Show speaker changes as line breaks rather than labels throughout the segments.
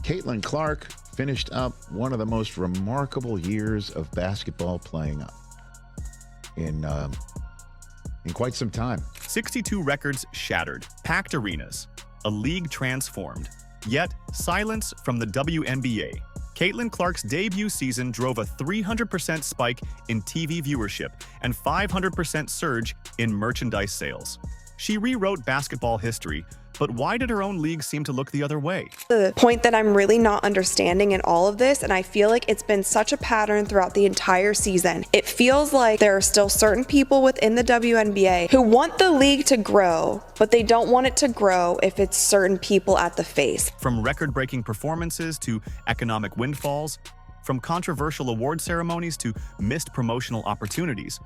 Caitlin Clark finished up one of the most remarkable years of basketball playing in quite some time.
62 records shattered, packed arenas, a league transformed. Yet, silence from the WNBA. Caitlin Clark's debut season drove a 300% spike in TV viewership and 500% surge in merchandise sales. She rewrote basketball history, but why did her own league seem to look the other way?
The point that I'm really not understanding in all of this, and I feel like it's been such a pattern throughout the entire season, it feels like there are still certain people within the WNBA who want the league to grow, but they don't want it to grow if it's certain people at the face.
From record-breaking performances to economic windfalls, from controversial award ceremonies to missed promotional opportunities,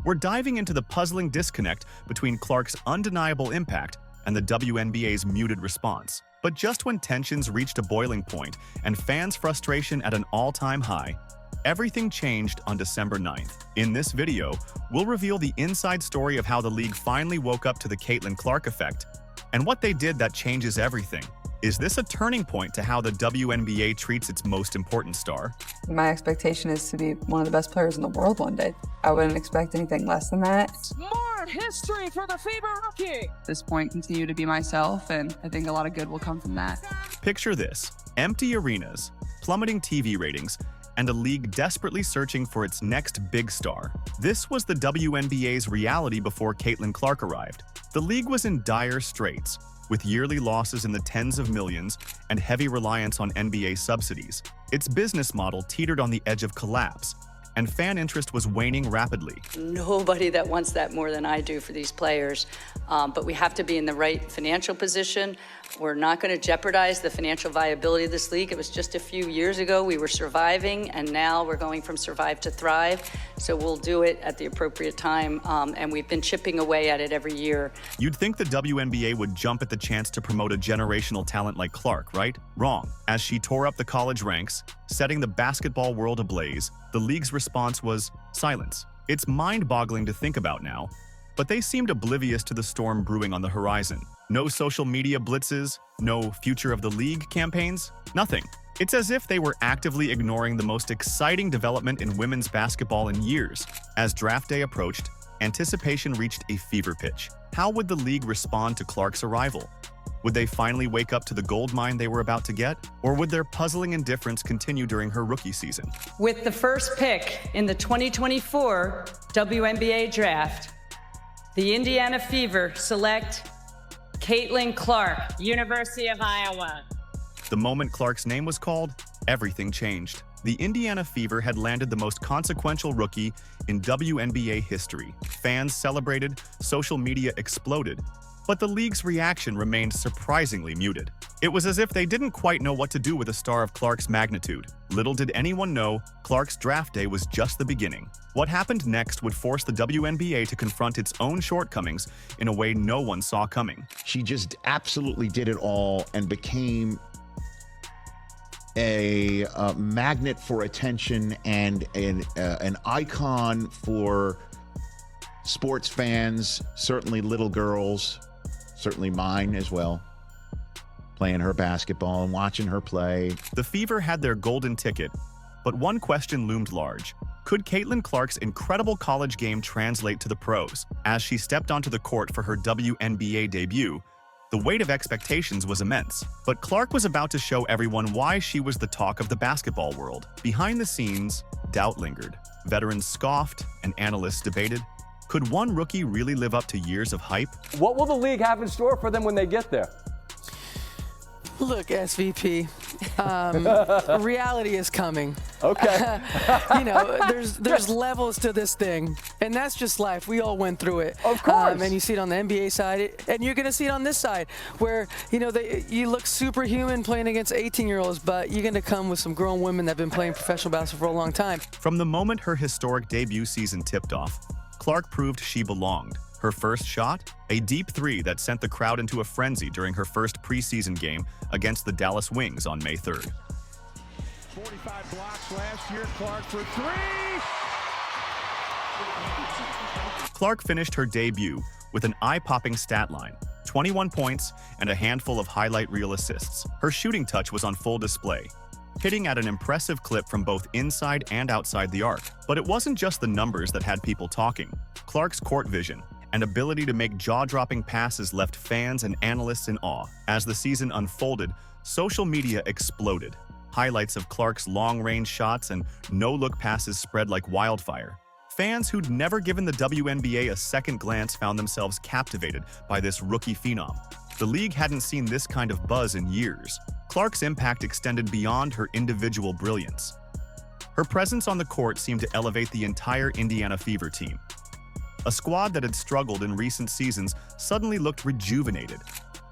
we're diving into the puzzling disconnect between Clark's undeniable impact and the WNBA's muted response. But just when tensions reached a boiling point and fans' frustration at an all-time high, everything changed on December 9th. In this video, we'll reveal the inside story of how the league finally woke up to the Caitlin Clark effect and what they did that changes everything. Is this a turning point to how the WNBA treats its most important star?
My expectation is to be one of the best players in the world one day. I wouldn't expect anything less than that.
More history for the Fever rookie.
At this point, continue to be myself, and I think a lot of good will come from that.
Picture this: empty arenas, plummeting TV ratings, and a league desperately searching for its next big star. This was the WNBA's reality before Caitlin Clark arrived. The league was in dire straits, with yearly losses in the tens of millions and heavy reliance on NBA subsidies. Its business model teetered on the edge of collapse, and fan interest was waning rapidly.
Nobody that wants that more than I do for these players, but we have to be in the right financial position. We're not going to jeopardize the financial viability of this league. It was just a few years ago we were surviving, and now we're going from survive to thrive. So we'll do it at the appropriate time, and we've been chipping away at it every year.
You'd think the WNBA would jump at the chance to promote a generational talent like Clark, right? Wrong. As she tore up the college ranks, setting the basketball world ablaze, the league's response was silence. It's mind-boggling to think about now, but they seemed oblivious to the storm brewing on the horizon. No social media blitzes, no future of the league campaigns, nothing. It's as if they were actively ignoring the most exciting development in women's basketball in years. As draft day approached, anticipation reached a fever pitch. How would the league respond to Clark's arrival? Would they finally wake up to the gold mine they were about to get? Or would their puzzling indifference continue during her rookie season?
With the first pick in the 2024 WNBA draft, the Indiana Fever select Caitlin Clark,
University of Iowa.
The moment Clark's name was called, everything changed. The Indiana Fever had landed the most consequential rookie in WNBA history. Fans celebrated, social media exploded, but the league's reaction remained surprisingly muted. It was as if they didn't quite know what to do with a star of Clark's magnitude. Little did anyone know, Clark's draft day was just the beginning. What happened next would force the WNBA to confront its own shortcomings in a way no one saw coming.
She just absolutely did it all and became a magnet for attention and an icon for sports fans, certainly little girls, certainly mine as well, playing her basketball and watching her play.
The Fever had their golden ticket, but one question loomed large. Could Caitlin Clark's incredible college game translate to the pros? As she stepped onto the court for her WNBA debut, the weight of expectations was immense. But Clark was about to show everyone why she was the talk of the basketball world. Behind the scenes, doubt lingered. Veterans scoffed and analysts debated. Could one rookie really live up to years of hype?
What will the league have in store for them when they get there?
Look, SVP, reality is coming.
Okay.
There's levels to this thing, and that's just life. We all went through it.
Of course.
And you see it on the NBA side, and you're going to see it on this side, where, you look superhuman playing against 18-year-olds, but you're going to come with some grown women that have been playing professional basketball for a long time.
From the moment her historic debut season tipped off, Clark proved she belonged. Her first shot? A deep three that sent the crowd into a frenzy during her first preseason game against the Dallas Wings on May 3rd.
45 blocks last year, Clark for three!
Clark finished her debut with an eye-popping stat line: 21 points, and a handful of highlight reel assists. Her shooting touch was on full display, hitting at an impressive clip from both inside and outside the arc. But it wasn't just the numbers that had people talking. Clark's court vision and ability to make jaw-dropping passes left fans and analysts in awe. As the season unfolded, social media exploded. Highlights of Clark's long-range shots and no-look passes spread like wildfire. Fans who'd never given the WNBA a second glance found themselves captivated by this rookie phenom. The league hadn't seen this kind of buzz in years. Clark's impact extended beyond her individual brilliance. Her presence on the court seemed to elevate the entire Indiana Fever team. A squad that had struggled in recent seasons suddenly looked rejuvenated,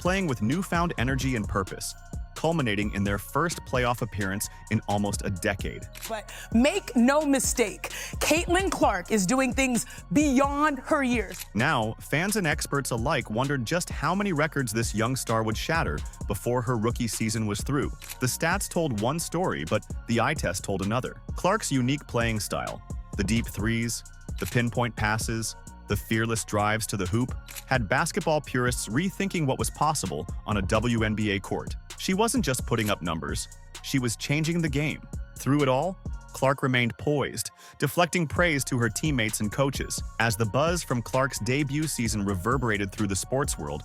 playing with newfound energy and purpose, culminating in their first playoff appearance in almost a decade.
But make no mistake, Caitlin Clark is doing things beyond her years.
Now, fans and experts alike wondered just how many records this young star would shatter before her rookie season was through. The stats told one story, but the eye test told another. Clark's unique playing style, the deep threes, the pinpoint passes, the fearless drives to the hoop, had basketball purists rethinking what was possible on a WNBA court. She wasn't just putting up numbers, she was changing the game. Through it all, Clark remained poised, deflecting praise to her teammates and coaches. As the buzz from Clark's debut season reverberated through the sports world,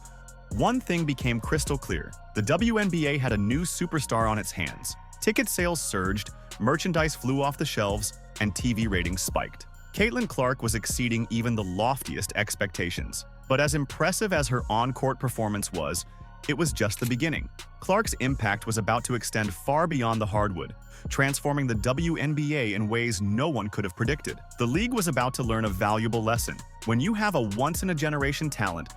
one thing became crystal clear. The WNBA had a new superstar on its hands. Ticket sales surged, merchandise flew off the shelves, and TV ratings spiked. Caitlin Clark was exceeding even the loftiest expectations. But as impressive as her on-court performance was, it was just the beginning. Clark's impact was about to extend far beyond the hardwood, transforming the WNBA in ways no one could have predicted. The league was about to learn a valuable lesson. When you have a once-in-a-generation talent,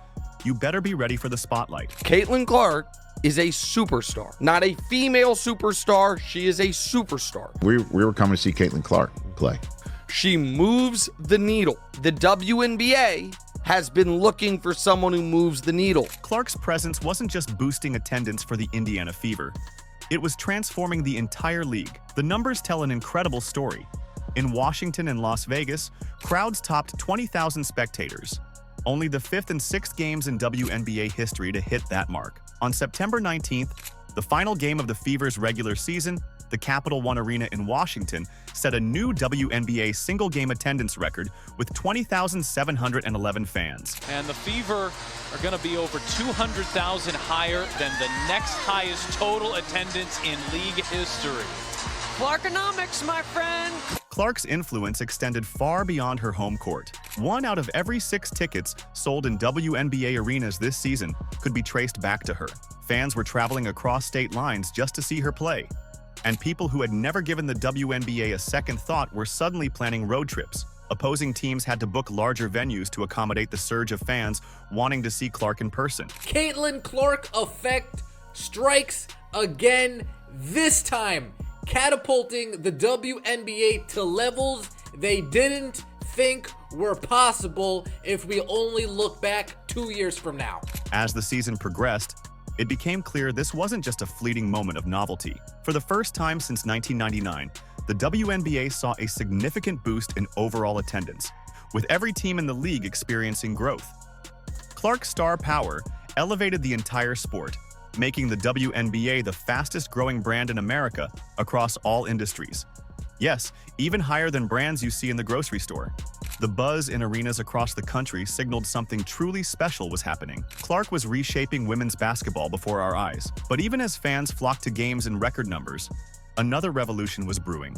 you better be ready for the spotlight.
Caitlin Clark is a superstar. Not a female superstar, she is a superstar.
We were coming to see Caitlin Clark play.
She moves the needle. The WNBA has been looking for someone who moves the needle.
Clark's presence wasn't just boosting attendance for the Indiana Fever. It was transforming the entire league. The numbers tell an incredible story. In Washington and Las Vegas, crowds topped 20,000 spectators. Only the 5th and 6th games in WNBA history to hit that mark. On September 19th, the final game of the Fever's regular season, the Capital One Arena in Washington set a new WNBA single-game attendance record with 20,711 fans.
And the Fever are going to be over 200,000 higher than the next highest total attendance in league history.
Clarkonomics, my friend.
Clark's influence extended far beyond her home court. 1 out of every 6 tickets sold in WNBA arenas this season could be traced back to her. Fans were traveling across state lines just to see her play. And people who had never given the WNBA a second thought were suddenly planning road trips. Opposing teams had to book larger venues to accommodate the surge of fans wanting to see Clark in person.
Caitlin Clark effect strikes again, this time catapulting the WNBA to levels they didn't think were possible if we only look back 2 years from now.
As the season progressed, it became clear this wasn't just a fleeting moment of novelty. For the first time since 1999, the WNBA saw a significant boost in overall attendance, with every team in the league experiencing growth. Clark's star power elevated the entire sport, making the WNBA the fastest-growing brand in America across all industries. Yes, even higher than brands you see in the grocery store. The buzz in arenas across the country signaled something truly special was happening. Clark was reshaping women's basketball before our eyes. But even as fans flocked to games in record numbers, another revolution was brewing.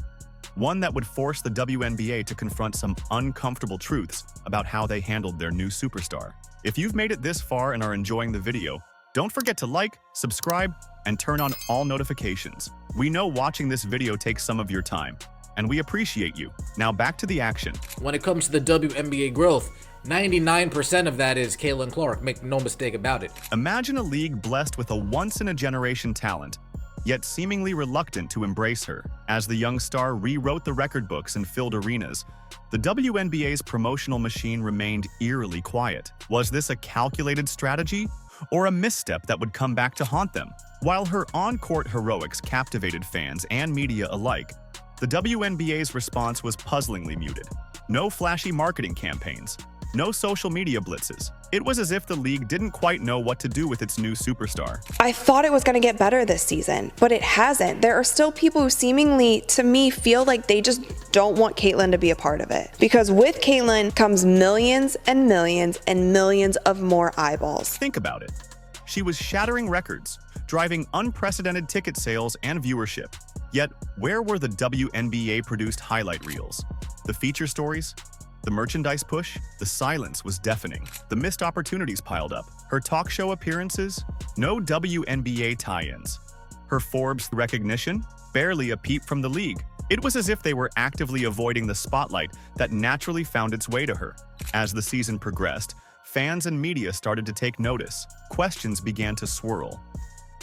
One that would force the WNBA to confront some uncomfortable truths about how they handled their new superstar. If you've made it this far and are enjoying the video, don't forget to like, subscribe, and turn on all notifications. We know watching this video takes some of your time, and we appreciate you. Now back to the action.
When it comes to the WNBA growth, 99% of that is Caitlin Clark, make no mistake about it.
Imagine a league blessed with a once-in-a-generation talent, yet seemingly reluctant to embrace her. As the young star rewrote the record books and filled arenas, the WNBA's promotional machine remained eerily quiet. Was this a calculated strategy, or a misstep that would come back to haunt them? While her on-court heroics captivated fans and media alike, the WNBA's response was puzzlingly muted. No flashy marketing campaigns, No social media blitzes. It was as if the league didn't quite know what to do with its new superstar.
I thought it was going to get better this season, but it hasn't. There are still people who seemingly, to me, feel like they just don't want Caitlyn to be a part of it. Because with Caitlyn comes millions and millions and millions of more eyeballs.
Think about it. She was shattering records, driving unprecedented ticket sales and viewership. Yet, where were the WNBA-produced highlight reels? The feature stories? The merchandise push? The silence was deafening. The missed opportunities piled up. Her talk show appearances? No WNBA tie-ins. Her Forbes recognition? Barely a peep from the league. It was as if they were actively avoiding the spotlight that naturally found its way to her. As the season progressed, fans and media started to take notice. Questions began to swirl.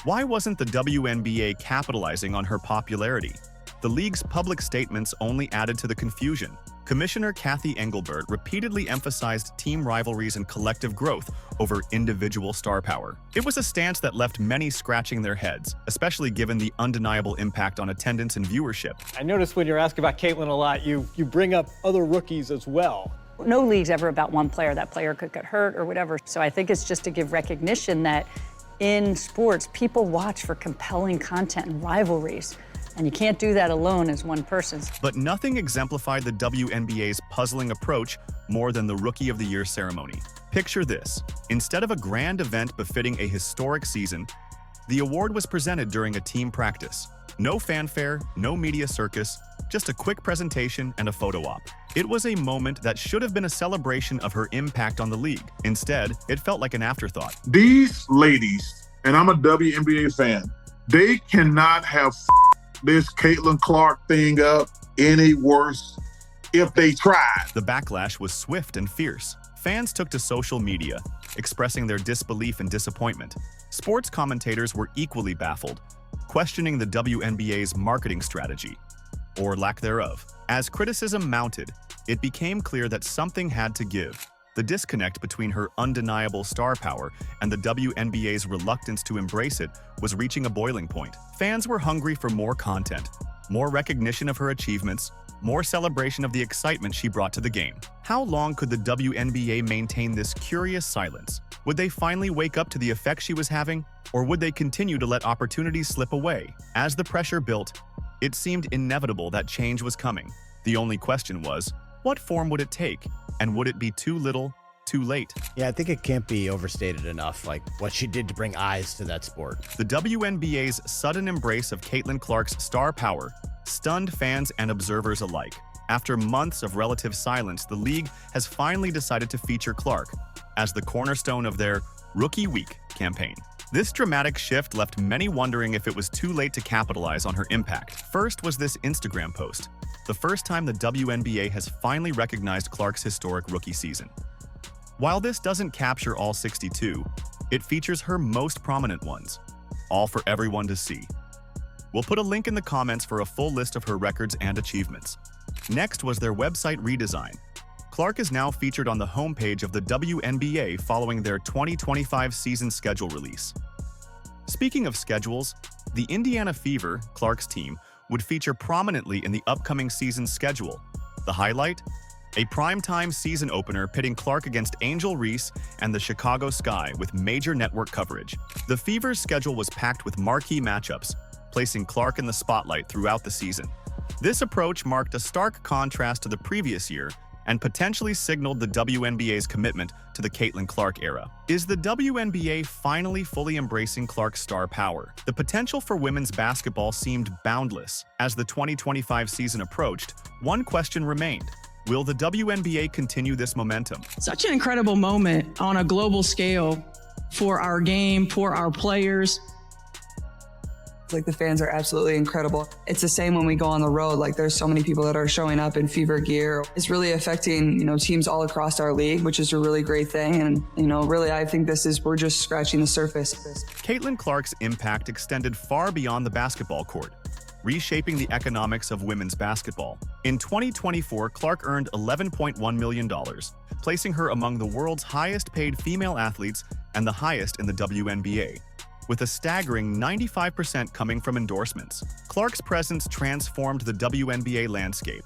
Why wasn't the WNBA capitalizing on her popularity? The league's public statements only added to the confusion. Commissioner Kathy Engelbert repeatedly emphasized team rivalries and collective growth over individual star power. It was a stance that left many scratching their heads, especially given the undeniable impact on attendance and viewership.
I noticed when you're asking about Caitlyn a lot, you bring up other rookies as well.
No league's ever about one player. That player could get hurt or whatever. So I think it's just to give recognition that in sports, people watch for compelling content and rivalries. And you can't do that alone as one person.
But nothing exemplified the WNBA's puzzling approach more than the Rookie of the Year ceremony. Picture this. Instead of a grand event befitting a historic season, the award was presented during a team practice. No fanfare, no media circus, just a quick presentation and a photo op. It was a moment that should have been a celebration of her impact on the league. Instead, it felt like an afterthought.
These ladies, and I'm a WNBA fan, they cannot have this Caitlyn Clark thing up any worse if they tried.
The backlash was swift and fierce. Fans took to social media, expressing their disbelief and disappointment. Sports commentators were equally baffled, questioning the WNBA's marketing strategy, or lack thereof. As criticism mounted, it became clear that something had to give. The disconnect between her undeniable star power and the WNBA's reluctance to embrace it was reaching a boiling point. Fans were hungry for more content, more recognition of her achievements, more celebration of the excitement she brought to the game. How long could the WNBA maintain this curious silence? Would they finally wake up to the effect she was having, or would they continue to let opportunities slip away? As the pressure built, it seemed inevitable that change was coming. The only question was, what form would it take? And would it be too little, too late?
Yeah, I think it can't be overstated enough, like what she did to bring eyes to that sport.
The WNBA's sudden embrace of Caitlyn Clark's star power stunned fans and observers alike. After months of relative silence, the league has finally decided to feature Clark as the cornerstone of their Rookie Week campaign. This dramatic shift left many wondering if it was too late to capitalize on her impact. First was this Instagram post, the first time the WNBA has finally recognized Clark's historic rookie season. While this doesn't capture all 62, it features her most prominent ones, all for everyone to see. We'll put a link in the comments for a full list of her records and achievements. Next was their website redesign. Clark is now featured on the homepage of the WNBA following their 2025 season schedule release. Speaking of schedules, the Indiana Fever, Clark's team, would feature prominently in the upcoming season's schedule. The highlight? A primetime season opener pitting Clark against Angel Reese and the Chicago Sky with major network coverage. The Fever's schedule was packed with marquee matchups, placing Clark in the spotlight throughout the season. This approach marked a stark contrast to the previous year and potentially signaled the WNBA's commitment to the Caitlyn Clark era. Is the WNBA finally fully embracing Clark's star power? The potential for women's basketball seemed boundless. As the 2025 season approached, one question remained. Will the WNBA continue this momentum?
Such an incredible moment on a global scale for our game, for our players.
Like, the fans are absolutely incredible. It's the same when we go on the road. Like, there's so many people that are showing up in Fever gear. It's really affecting, teams all across our league, which is a really great thing. And, really, I think we're just scratching the surface.
Caitlyn Clark's impact extended far beyond the basketball court, reshaping the economics of women's basketball. In 2024, Clark earned $11.1 million, placing her among the world's highest-paid female athletes and the highest in the WNBA, with a staggering 95% coming from endorsements. Clark's presence transformed the WNBA landscape.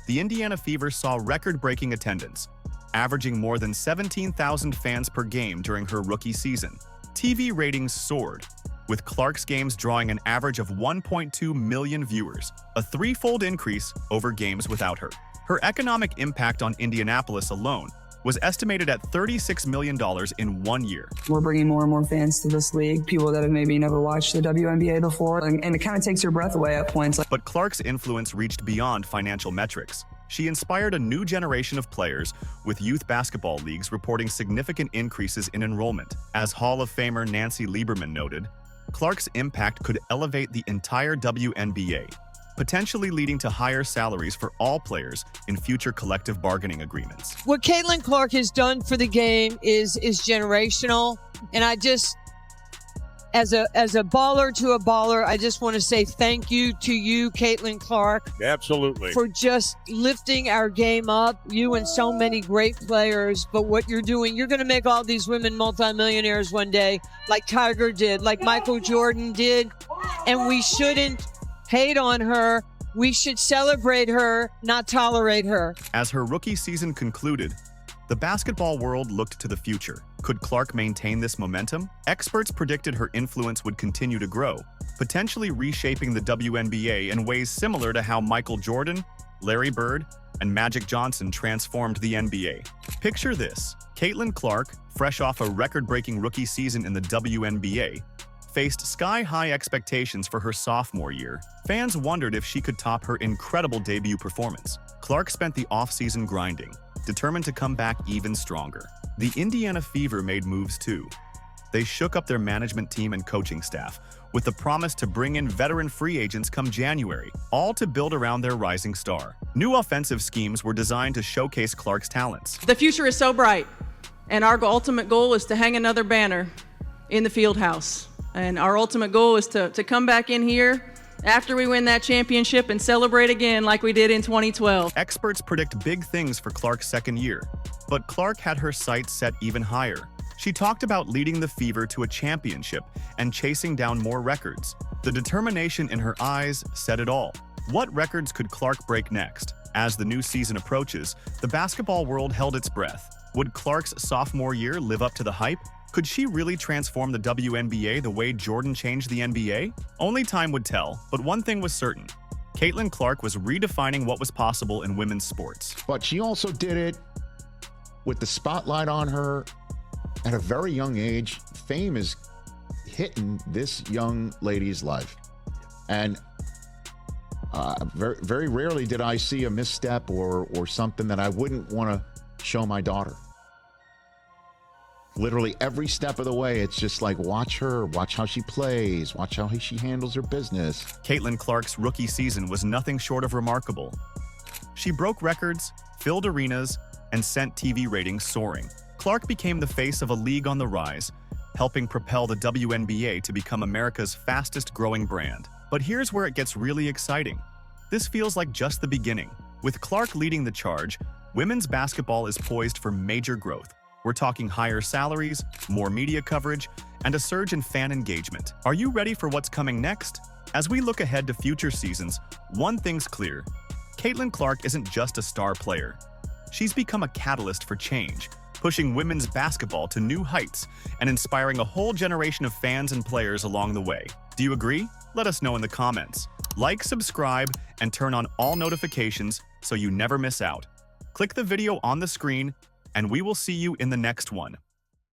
The Indiana Fever saw record-breaking attendance, averaging more than 17,000 fans per game during her rookie season. TV ratings soared, with Clark's games drawing an average of 1.2 million viewers, a threefold increase over games without her. Her economic impact on Indianapolis alone was estimated at $36 million in 1 year.
We're bringing more and more fans to this league, people that have maybe never watched the WNBA before, and it kind of takes your breath away at points.
But Clark's influence reached beyond financial metrics. She inspired a new generation of players, with youth basketball leagues reporting significant increases in enrollment. As Hall of Famer Nancy Lieberman noted, Clark's impact could elevate the entire WNBA, potentially leading to higher salaries for all players in future collective bargaining agreements.
What Caitlin Clark has done for the game is generational, and I just, as a baller to a baller, I just want to say thank you to you, Caitlin Clark.
Absolutely.
For just lifting our game up, you and so many great players. But what you're doing, you're going to make all these women multimillionaires one day, like Tiger did, like Michael Jordan did, and we shouldn't hate on her. We should celebrate her, not tolerate her.
As her rookie season concluded, the basketball world looked to the future. Could Clark maintain this momentum? Experts predicted her influence would continue to grow, potentially reshaping the WNBA in ways similar to how Michael Jordan, Larry Bird, and Magic Johnson transformed the NBA. Picture this: Caitlin Clark, fresh off a record-breaking rookie season in the WNBA, faced sky-high expectations for her sophomore year. Fans wondered if she could top her incredible debut performance. Clark spent the offseason grinding, determined to come back even stronger. The Indiana Fever made moves too. They shook up their management team and coaching staff, with the promise to bring in veteran free agents come January, all to build around their rising star. New offensive schemes were designed to showcase Clark's talents.
The future is so bright, and our ultimate goal is to hang another banner in the field house. And our ultimate goal is to come back in here after we win that championship and celebrate again like we did in 2012.
Experts predict big things for Clark's second year, but Clark had her sights set even higher. She talked about leading the Fever to a championship and chasing down more records. The determination in her eyes said it all. What records could Clark break next? As the new season approaches, the basketball world held its breath. Would Clark's sophomore year live up to the hype? Could she really transform the WNBA the way Jordan changed the NBA? Only time would tell, but one thing was certain: Caitlin Clark was redefining what was possible in women's sports.
But she also did it with the spotlight on her at a very young age. Fame is hitting this young lady's life. And very, very rarely did I see a misstep or something that I wouldn't want to show my daughter. Literally every step of the way, it's just like, watch her, watch how she plays, watch how she handles her business.
Caitlin Clark's rookie season was nothing short of remarkable. She broke records, filled arenas, and sent TV ratings soaring. Clark became the face of a league on the rise, helping propel the WNBA to become America's fastest-growing brand. But here's where it gets really exciting. This feels like just the beginning. With Clark leading the charge, women's basketball is poised for major growth. We're talking higher salaries, more media coverage, and a surge in fan engagement. Are you ready for what's coming next? As we look ahead to future seasons, one thing's clear: Caitlin Clark isn't just a star player. She's become a catalyst for change, pushing women's basketball to new heights and inspiring a whole generation of fans and players along the way. Do you agree? Let us know in the comments. Like, subscribe, and turn on all notifications so you never miss out. Click the video on the screen, and we will see you in the next one.